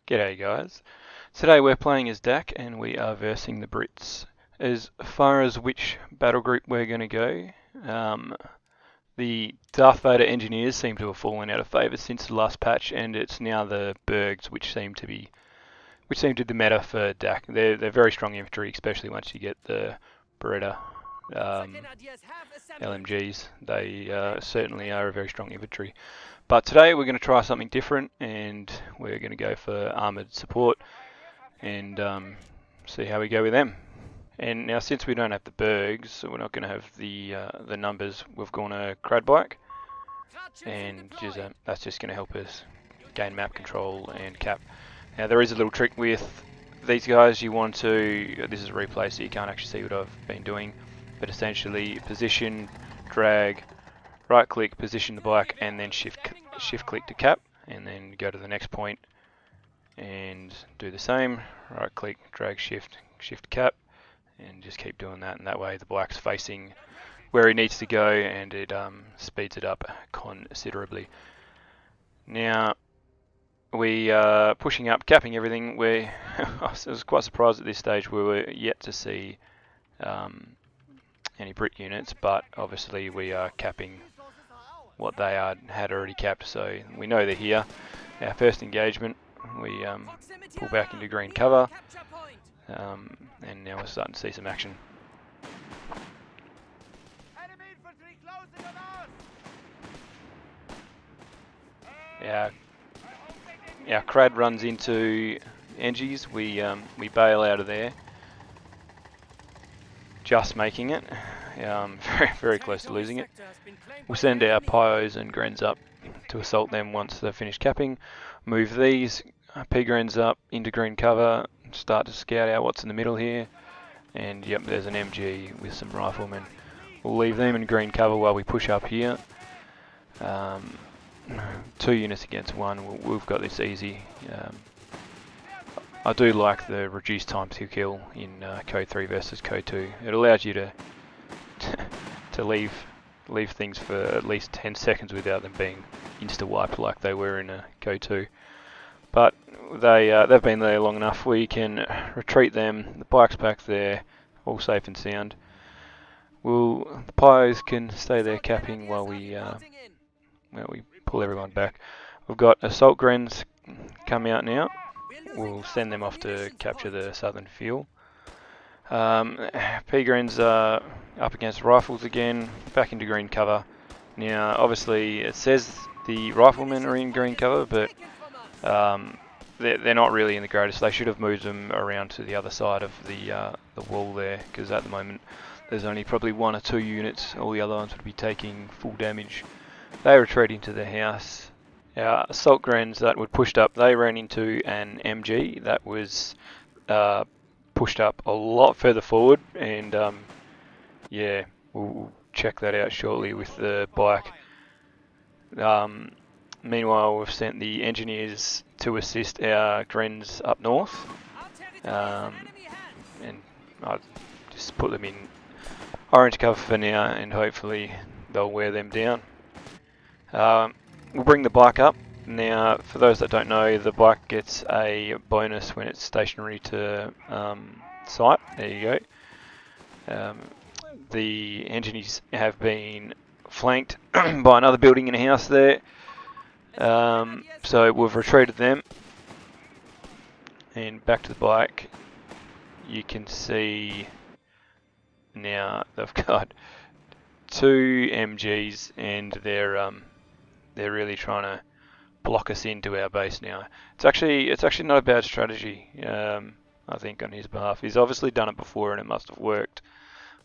G'day guys. Today we're playing as DAK and we are versing the Brits. As far as which battle group we're going to go, the Darth Vader engineers seem to have fallen out of favour since the last patch, and it's now the Bergs which seem to be the meta for DAK. They're very strong infantry, especially once you get the Beretta LMGs. They certainly are a very strong infantry. But today we're going to try something different, and we're going to go for armoured support and see how we go with them. And now, since we don't have the Bergs, so we're not going to have the numbers, we've gone a Crad bike, and that's just going to help us gain map control and cap. Now there is a little trick with these guys. You want to, this is a replay so you can't actually see what I've been doing, but essentially position, drag, right click, position the bike, and then shift click to cap, and then go to the next point and do the same, right click, drag, shift cap, and just keep doing that, and that way the bike's facing where it needs to go, and it speeds it up considerably. Now we are pushing up, capping everything. I was quite surprised at this stage we were yet to see any Brit units, but obviously we are capping what they had already capped, so we know they're here. Our first engagement, we pull back into green cover, and now we're starting to see some action. Our Crad runs into Engies. We bail out of there, just making it. Very close to losing it. We'll send our Pyos and Grens up to assault them once they've finished capping. Move these P-Grens up into green cover, start to scout out what's in the middle here. And yep, there's an MG with some riflemen. We'll leave them in green cover while we push up here. 2 units against 1, we've got this easy. I do like the reduced time to kill in COH3 versus COH2. It allows you to to leave things for at least 10 seconds without them being insta-wiped like they were in COH2. But they've been there long enough. We can retreat them. The bike's back there, all safe and sound. The Pyos can stay there capping while we pull everyone back. We've got assault Grens come out now. We'll send them off to capture the southern fuel. P-Grens are up against rifles again, back into green cover. Now obviously it says the riflemen are in green cover, but they're not really in the greatest. They should have moved them around to the other side of the wall there, because at the moment there's only probably 1 or 2 units. All the other ones would be taking full damage. They retreat into the house. Our assault Grens that were pushed up, they ran into an MG that was pushed up a lot further forward, and yeah, we'll check that out shortly with the bike. Meanwhile, we've sent the engineers to assist our Grens up north, and I'll just put them in orange cover for now, and hopefully they'll wear them down. We'll bring the bike up. Now, for those that don't know, the bike gets a bonus when it's stationary to sight. There you go. The engineers have been flanked by another building and a house there. So we've retreated them. And back to the bike. You can see now they've got 2 MGs, and they're really trying to block us into our base now. It's actually not a bad strategy, I think, on his behalf. He's obviously done it before and it must have worked,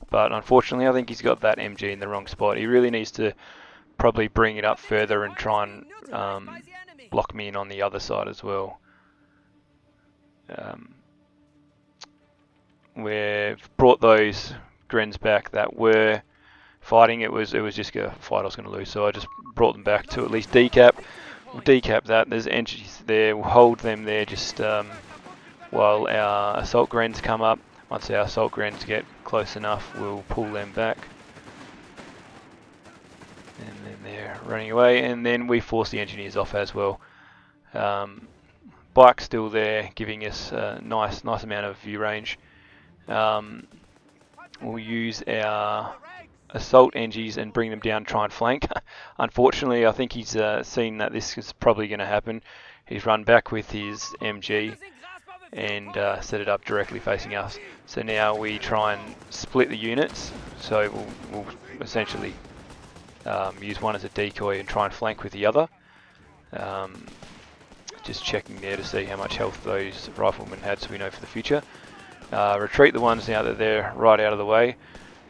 but unfortunately I think he's got that MG in the wrong spot. He really needs to probably bring it up further and try and block me in on the other side as well. We've brought those Grens back that were fighting. It was just a fight I was going to lose, so I just brought them back to at least decap. We'll decap that. There's entries there. We'll hold them there just while our assault Grens come up. Once our assault Grens get close enough, we'll pull them back. And then they're running away, and then we force the engineers off as well. bike's still there, giving us a nice amount of view range. We'll use our assault NGs and bring them down, try and flank. Unfortunately, I think he's seen that this is probably going to happen. He's run back with his MG and set it up directly facing us. So now we try and split the units. So we'll essentially use one as a decoy and try and flank with the other. Just checking there to see how much health those riflemen had so we know for the future. Retreat the ones now that they're right out of the way.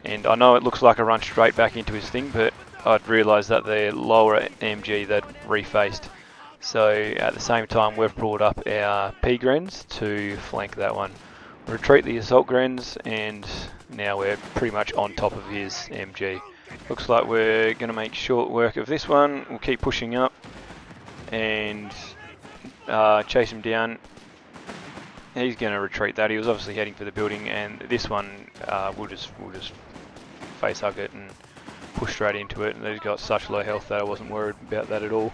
And I know it looks like a run straight back into his thing, but I'd realised that the lower MG they'd refaced. So at the same time we've brought up our P-Grens to flank that one. Retreat the assault Grens, and now we're pretty much on top of his MG. Looks like we're going to make short work of this one. We'll keep pushing up and chase him down. He's going to retreat that. He was obviously heading for the building, and this one we'll just face hug it and push straight into it. And he's got such low health that I wasn't worried about that at all.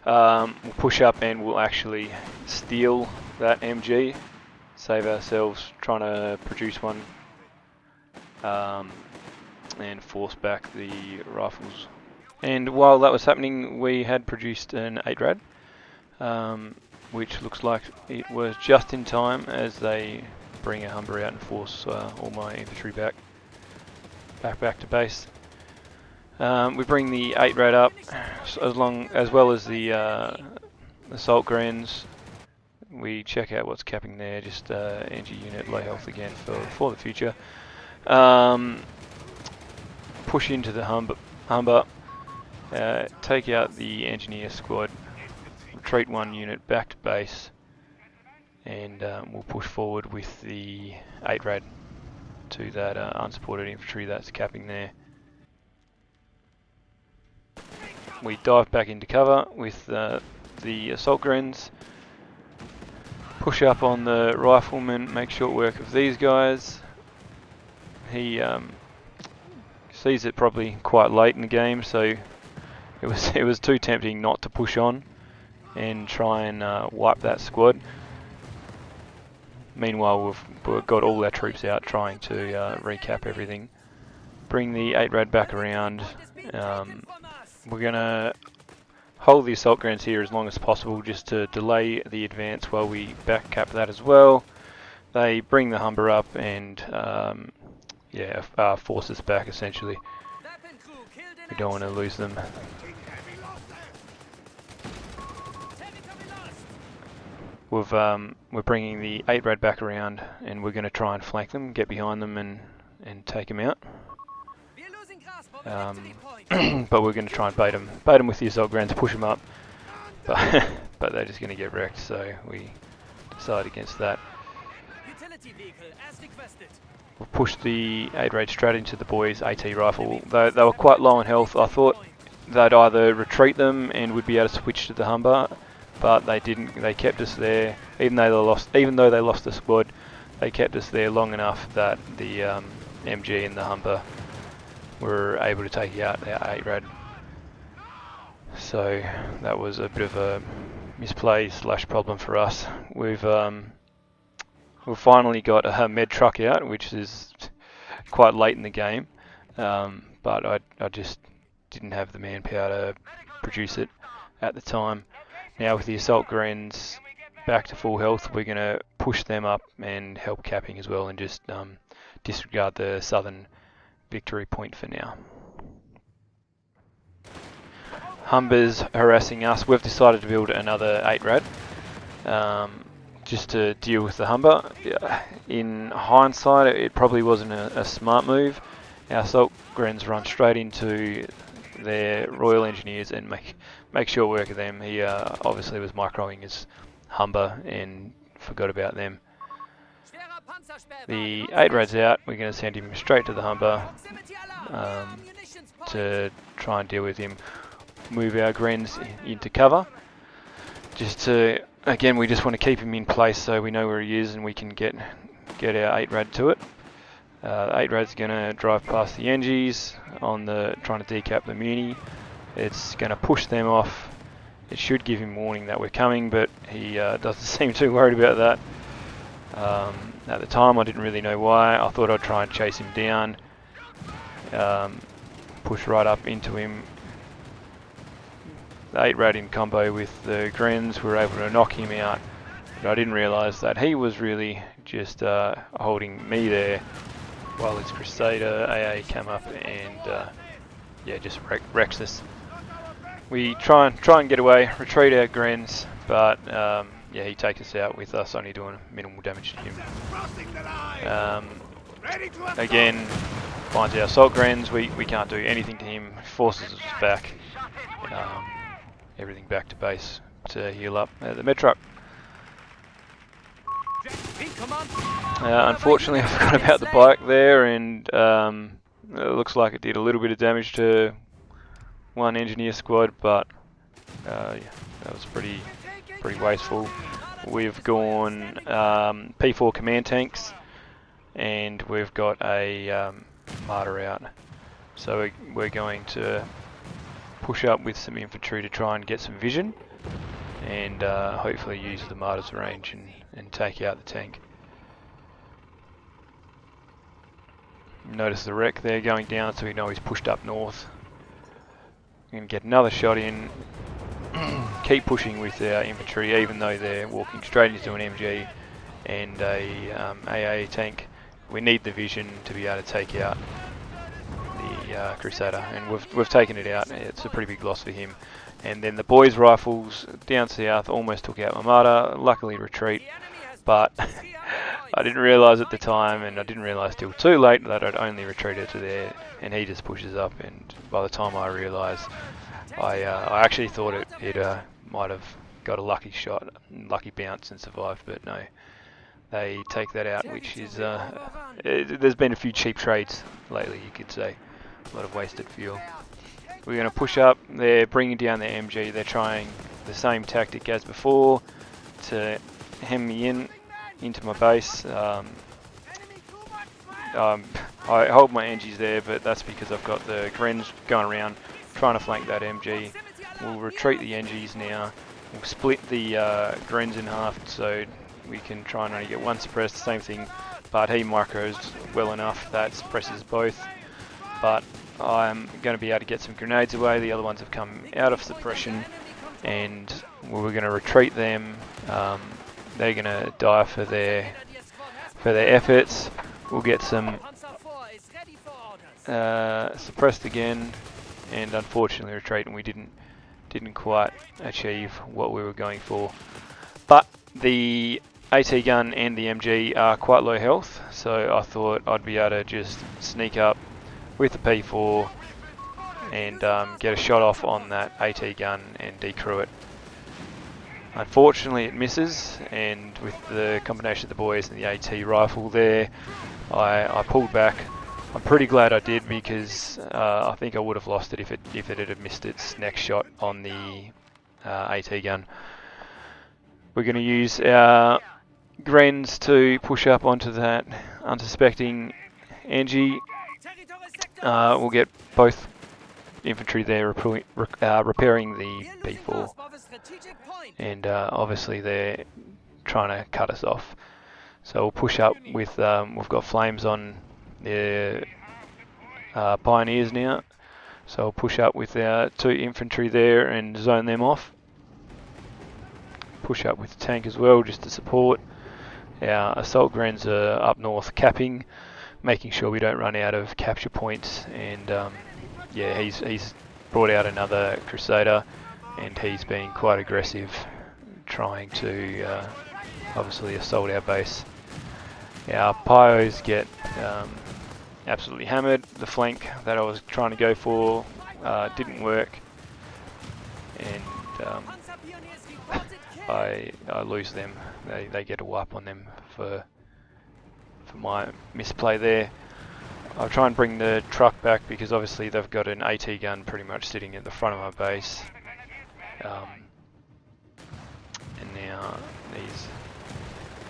We'll push up and we'll actually steal that MG, save ourselves trying to produce one, and force back the rifles. And while that was happening, we had produced an 8-rad, which looks like it was just in time as they bring a Humber out and force all my infantry back to base. We bring the 8-rad up, as well as the assault Grens. We check out what's capping there, just NG unit, low health again for the future. Push into the Humber, take out the engineer squad, retreat one unit back to base, and we'll push forward with the 8-rad to that unsupported infantry that's capping there. We dive back into cover with the assault Grens, push up on the rifleman, make short work of these guys. He sees it probably quite late in the game, so it was too tempting not to push on and try and wipe that squad. Meanwhile, we've got all our troops out trying to recap everything. Bring the 8-rad back around. We're going to hold the assault Grens here as long as possible just to delay the advance while we back cap that as well. They bring the Humber up and force us back essentially. We don't want to lose them. We're bringing the 8-rad back around, and we're going to try and flank them, get behind them and take them out. But we're going to try and bait them with the assault Grens, push them up, but they're just going to get wrecked, so we decide against that. We'll push the 8-rad straight into the boys' AT rifle. They were quite low on health. I thought they'd either retreat them and would be able to switch to the Humber, but they didn't. They kept us there, even though they lost the squad. They kept us there long enough that the MG and the Humber were able to take out our 8-rad. So that was a bit of a misplay / problem for us. We've finally got a med truck out, which is quite late in the game, but I just didn't have the manpower to produce it at the time. Now with the assault Grens back to full health, we're going to push them up and help capping as well, and just disregard the southern victory point for now. Humber's harassing us. We've decided to build another 8-rad just to deal with the Humber. In hindsight, it probably wasn't a smart move. Our assault Grens run straight into their Royal Engineers and make sure work of them. He obviously was microing his Humber and forgot about them. The 8-rad's out. We're going to send him straight to the Humber to try and deal with him. Move our Grens into cover. Again, we just want to keep him in place so we know where he is and we can get our 8-rad to it. The 8-rad's going to drive past the NGs on trying to decap the Muni. It's going to push them off It should give him warning that we're coming, but he doesn't seem too worried about that. At the time I didn't really know why. I thought I'd try and chase him down, push right up into him. The 8 radian combo with the Grens were able to knock him out, but I didn't realise that he was really just holding me there while his Crusader AA came up and yeah, just wrecks us. We try and get away, retreat our Grens, but yeah, he takes us out with us only doing minimal damage to him. Again, finds our assault Grens, we can't do anything to him, forces us back, everything back to base to heal up the med truck. Unfortunately I forgot about the bike there, and it looks like it did a little bit of damage to one engineer squad, but yeah, that was pretty wasteful. We've gone P4 command tanks, and we've got a martyr out, so we're going to push up with some infantry to try and get some vision, and hopefully use the martyr's range and take out the tank. Notice the wreck there going down, so we know he's pushed up north. We're going to get another shot in. Keep pushing with our infantry, even though they're walking straight into an MG and a AA tank. We need the vision to be able to take out the Crusader, and we've taken it out. It's a pretty big loss for him. And then the boys' rifles down south almost took out my martyr. Luckily retreat, but I didn't realise at the time, and I didn't realise till too late, that I'd only retreated to there, and he just pushes up, and by the time I realised, I actually thought it might have got a lucky shot, lucky bounce and survived, but no. They take that out, which is, there's been a few cheap trades lately, you could say. A lot of wasted fuel. We're going to push up, they're bringing down their MG, they're trying the same tactic as before to hem me into my base. I hold my NGs there, but that's because I've got the Grens going around trying to flank that MG. We'll retreat the NGs now. We'll split the Grens in half so we can try and only get one suppressed. Same thing, but he micros well enough that suppresses both. But I'm going to be able to get some grenades away. The other ones have come out of suppression, and we're going to retreat them. They're going to die for their efforts. We'll get some suppressed again, and unfortunately retreat, and we didn't quite achieve what we were going for. But the AT gun and the MG are quite low health, so I thought I'd be able to just sneak up with the P4 and get a shot off on that AT gun and decrew it. Unfortunately it misses, and with the combination of the boys and the AT rifle there, I pulled back. I'm pretty glad I did, because I think I would have lost it if it had missed its next shot on the AT gun. We're going to use our Grens to push up onto that unsuspecting NG. We'll get both infantry there repairing the P4, and obviously they're trying to cut us off. So we'll push up with, we've got flames on the Pioneers now, so we'll push up with our 2 infantry there and zone them off. Push up with the tank as well, just to support. Our assault Grens are up north capping, making sure we don't run out of capture points, and yeah, he's brought out another Crusader, and he's been quite aggressive, trying to obviously assault our base. Our Pios get absolutely hammered. The flank that I was trying to go for didn't work, and I lose them. They get a wipe on them for my misplay there. I'll try and bring the truck back, because obviously they've got an AT gun pretty much sitting at the front of my base. And now he's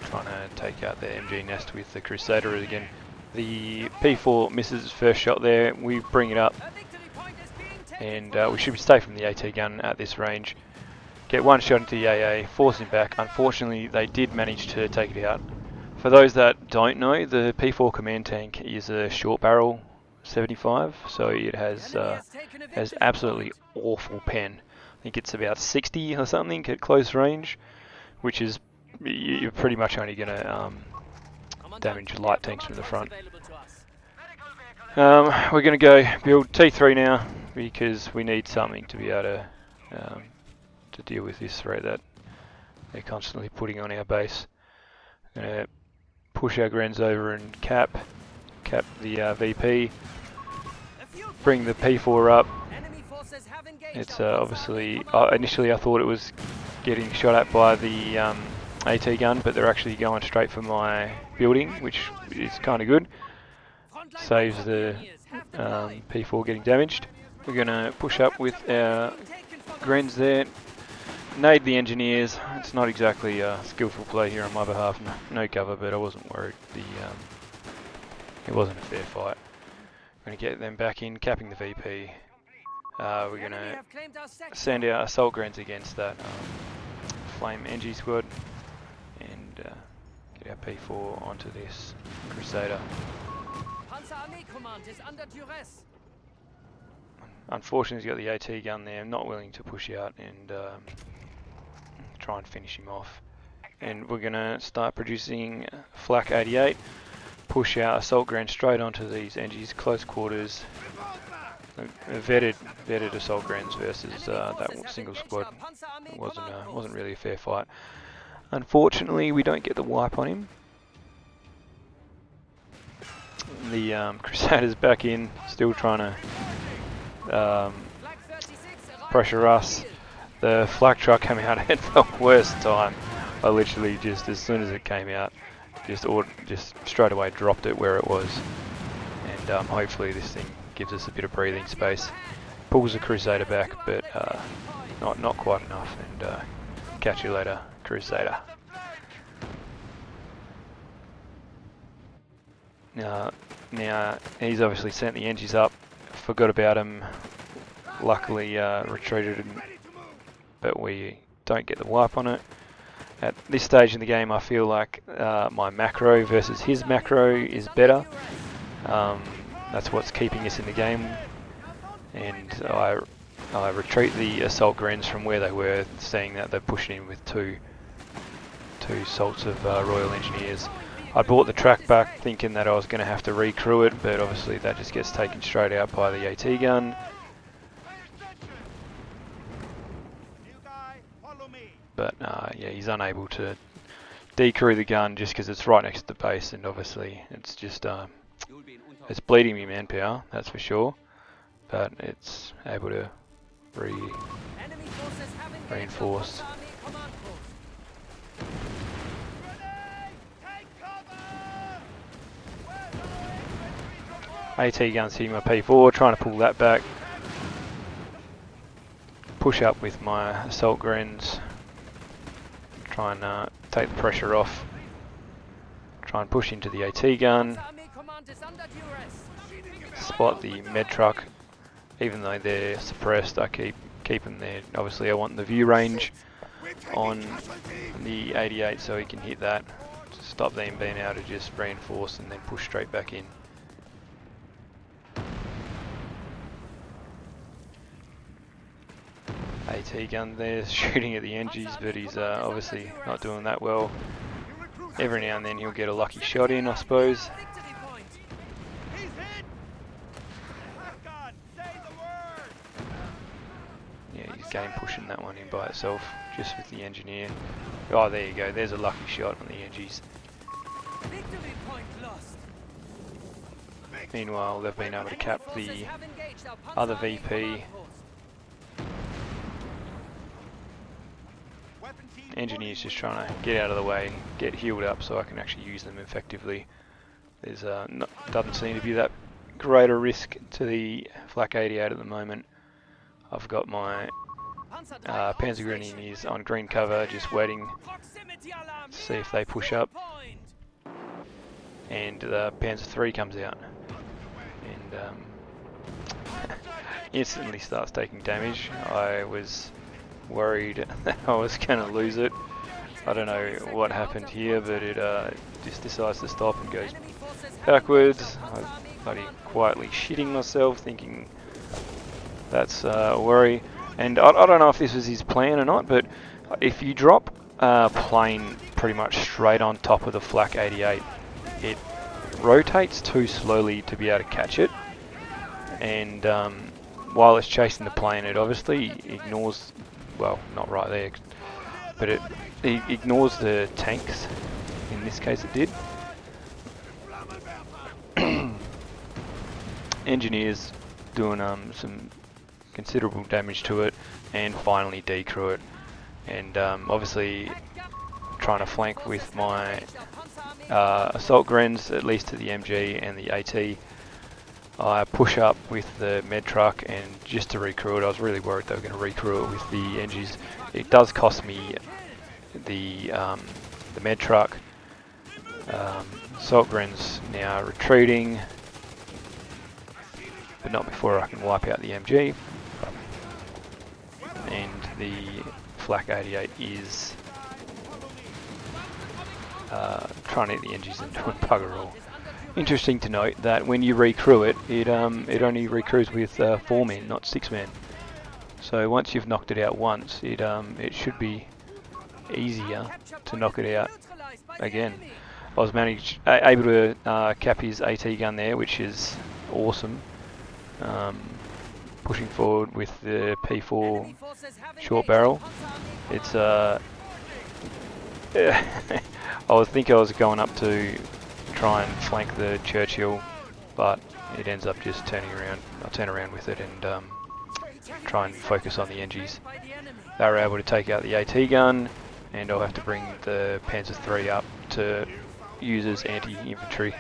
trying to take out the MG nest with the Crusader again. The P4 misses its first shot there. We bring it up, and we should be safe from the AT gun at this range. get one shot into the AA, force him back. Unfortunately, they did manage to take it out. For those that don't know, the P4 command tank is a short barrel 75, so it has absolutely awful pen. I think it's about 60 or something at close range, which is you're pretty much only going to damage light tanks from the front. We're going to go build T3 now because we need something to be able to deal with this threat that they're constantly putting on our base. Push our Grens over and cap the VP, bring the P4 up. It's obviously, initially I thought it was getting shot at by the AT gun, but they're actually going straight for my building, which is kind of good. Saves the P4 getting damaged. We're going to push up with our Grens there. Nade the engineers. It's not exactly a skillful play here on my behalf. No cover, but I wasn't worried. It wasn't a fair fight. We're going to get them back in, capping the VP. We're going to send our assault Grens against that flame NG squad and get our P4 onto this Crusader. Unfortunately, he's got the AT gun there. I'm not willing to push out and try and finish him off. And we're going to start producing Flak 88. Push our assault Grens straight onto these NGs, close quarters. Vetted assault Grens versus that single squad. It wasn't really a fair fight. Unfortunately, we don't get the wipe on him. The Crusaders back in, still trying to pressure us. The flak truck came out at the worst time. I literally just, as soon as it came out, just straight away dropped it where it was. And hopefully this thing gives us a bit of breathing space. Pulls the Crusader back, but not quite enough. And catch you later, Crusader. Now he's obviously sent the NGs up. Forgot about him. Luckily retreated, but we don't get the wipe on it. At this stage in the game, I feel like my macro versus his macro is better. That's what's keeping us in the game, and I retreat the assault Grens from where they were, seeing that they're pushing in with two salts of Royal Engineers. I bought the track back thinking that I was going to have to recrew it, but obviously that just gets taken straight out by the AT gun. But yeah, he's unable to decrew the gun just because it's right next to the base, and obviously it's just it's bleeding me manpower, that's for sure. But it's able to reinforce. AT gun's hitting my P4, trying to pull that back. Push up with my assault Grens. Try and take the pressure off. Try and push into the AT gun. Spot the med truck. Even though they're suppressed, I keep them there. Obviously I want the view range on the 88 so he can hit that. To stop them being able to just reinforce and then push straight back in. AT gun there shooting at the NGs, but he's obviously not doing that well. Every now and then he'll get a lucky shot in, I suppose. Yeah, he's game pushing that one in by itself, just with the engineer. Oh, there you go, there's a lucky shot on the NGs. Meanwhile, they've been able to cap the other VP. Engineers just trying to get out of the way, get healed up so I can actually use them effectively. There's doesn't seem to be that great a risk to the Flak 88 at the moment. I've got my Panzergrenadiers on green cover, just waiting to see if they push up. And the Panzer 3 comes out and instantly starts taking damage. I was worried that I was going to lose it. I don't know what happened here, but it just decides to stop and goes backwards. I'm bloody quietly shitting myself, thinking that's a worry. And I don't know if this was his plan or not, but if you drop a plane pretty much straight on top of the flak 88, it rotates too slowly to be able to catch it. And while it's chasing the plane, it obviously ignores, well, not right there, but it ignores the tanks. In this case it did. Engineers doing some considerable damage to it, and finally decrew it. And obviously trying to flank with my assault grens, at least to the MG and the AT. I push up with the med truck, and just to recrew it, I was really worried they were going to recrew it with the NGs. It does cost me the med truck. Assault grens now retreating, but not before I can wipe out the MG. And the flak 88 is trying to hit the NGs and doing bugger all. Interesting to note that when you recrew it, it only recrews with 4 men, not 6 men. So once you've knocked it out once, it should be easier to knock it out again. I was able to cap his AT gun there, which is awesome. Pushing forward with the P4 short barrel. It's I think I was going up to try and flank the Churchill, but it ends up just turning around. I turn around with it and try and focus on the NGs. They were able to take out the AT gun, and I'll have to bring the Panzer III up to use as anti-infantry.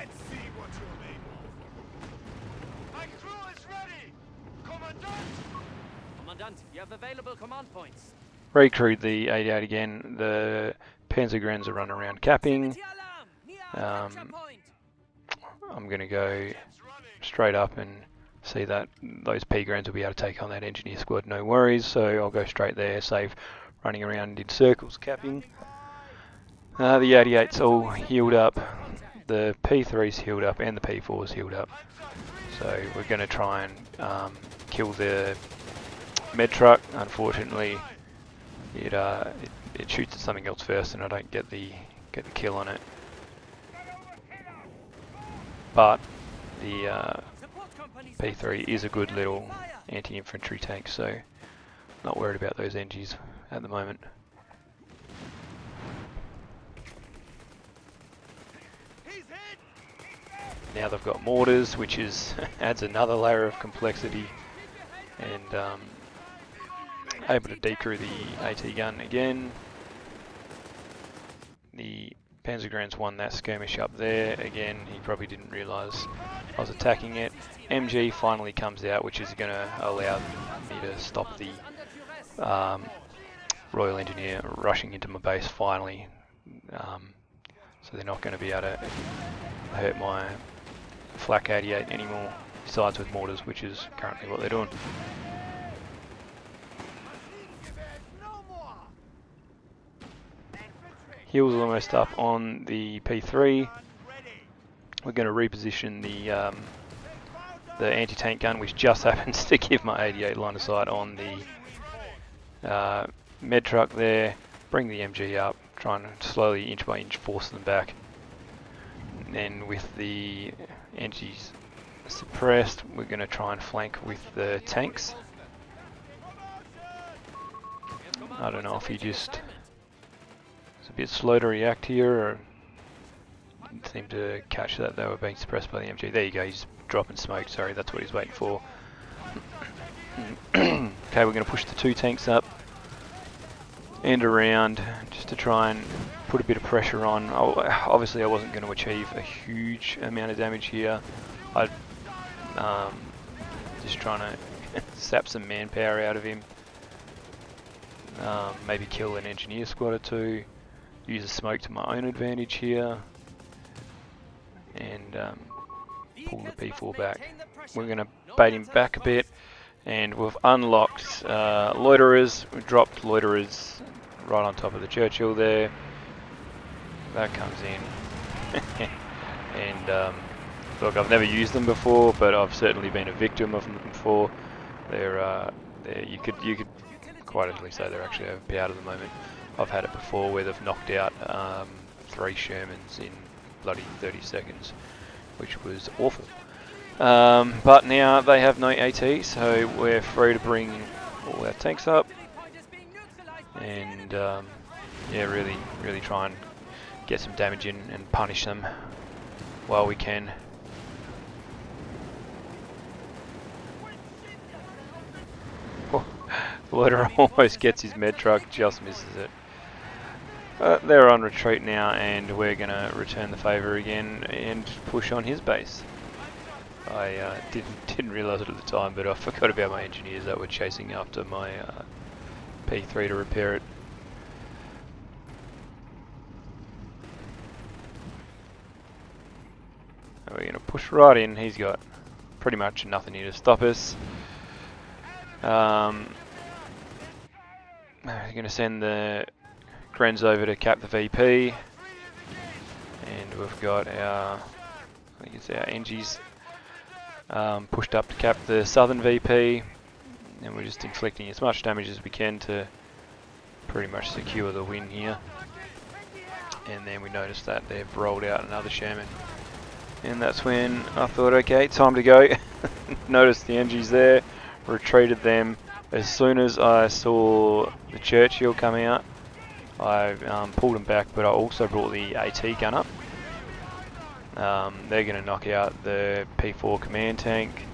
You have available command points. Recrewed the 88 again. The Panzer grens are running around capping. I'm going to go straight up and see that those P grens will be able to take on that engineer squad, no worries. So I'll go straight there, save running around in circles capping. The 88's all healed up. The P3's healed up and the P4's healed up. So we're going to try and kill the med truck. Unfortunately, it shoots at something else first, and I don't get the kill on it. But the P3 is a good little anti-infantry tank, so not worried about those NGs at the moment. Now they've got mortars, which adds another layer of complexity, and able to decrew the AT gun again. The Panzergrens won that skirmish up there. Again, he probably didn't realise I was attacking it. MG finally comes out, which is going to allow me to stop the Royal Engineer rushing into my base finally. So they're not going to be able to hurt my flak 88 anymore, besides with mortars, which is currently what they're doing. Heals almost up on the P3. We're going to reposition the anti-tank gun, which just happens to give my 88 line of sight on the med truck there. Bring the MG up, trying to slowly, inch by inch, force them back. And then with the NGs suppressed, we're going to try and flank with the tanks. I don't know if he just a bit slow to react here, or didn't seem to catch that they were being suppressed by the MG. There you go, he's dropping smoke, sorry, that's what he's waiting for. Okay, we're going to push the 2 tanks up and around just to try and put a bit of pressure on. Obviously I wasn't going to achieve a huge amount of damage here. I'm just trying to sap some manpower out of him. Maybe kill an engineer squad or 2. Use a smoke to my own advantage here, and pull the P4 back. We're going to bait him back a bit And we've unlocked loiterers. We dropped loiterers right on top of the Churchill there. That comes in. And look, I've never used them before, but I've certainly been a victim of them before. You could quite easily say they're actually overpowered at the moment. I've had it before where they've knocked out 3 Shermans in bloody 30 seconds, which was awful. But now they have no AT, so we're free to bring all our tanks up and yeah, really try and get some damage in and punish them while we can. Oh, Loader almost gets his med truck, just misses it. They're on retreat now, and we're going to return the favour again and push on his base. I didn't realise it at the time, but I forgot about my engineers that were chasing after my P3 to repair it. And we're going to push right in. He's got pretty much nothing here to stop us. We're going to send the Grenz over to cap the VP, and we've got our, I think it's our Engies pushed up to cap the southern VP, and we're just inflicting as much damage as we can to pretty much secure the win here. And then we noticed that they've rolled out another Sherman, and that's when I thought, okay, time to go. Noticed the Engies there, retreated them. As soon as I saw the Churchill come out, I pulled them back, but I also brought the AT gun up. They're going to knock out the P4 command tank.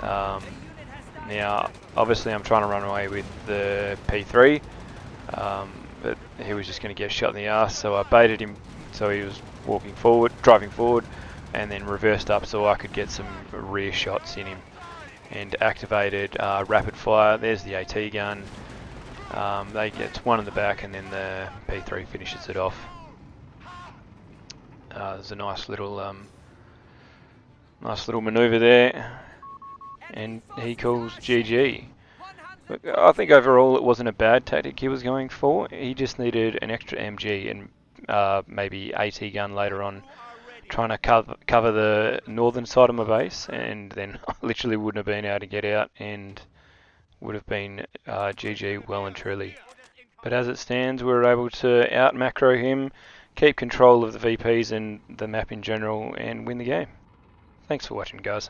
Now, obviously I'm trying to run away with the P3, but he was just going to get shot in the arse, so I baited him so he was driving forward, and then reversed up so I could get some rear shots in him, and activated rapid fire. There's the AT gun. They get one in the back, and then the P3 finishes it off. There's a nice little manoeuvre there, and he calls GG. But I think overall it wasn't a bad tactic he was going for. He just needed an extra MG and maybe AT gun later on, trying to cover the northern side of my base, and then I literally wouldn't have been able to get out and would have been GG well and truly. But as it stands, we were able to out macro him, keep control of the VPs and the map in general, and win the game. Thanks for watching, guys.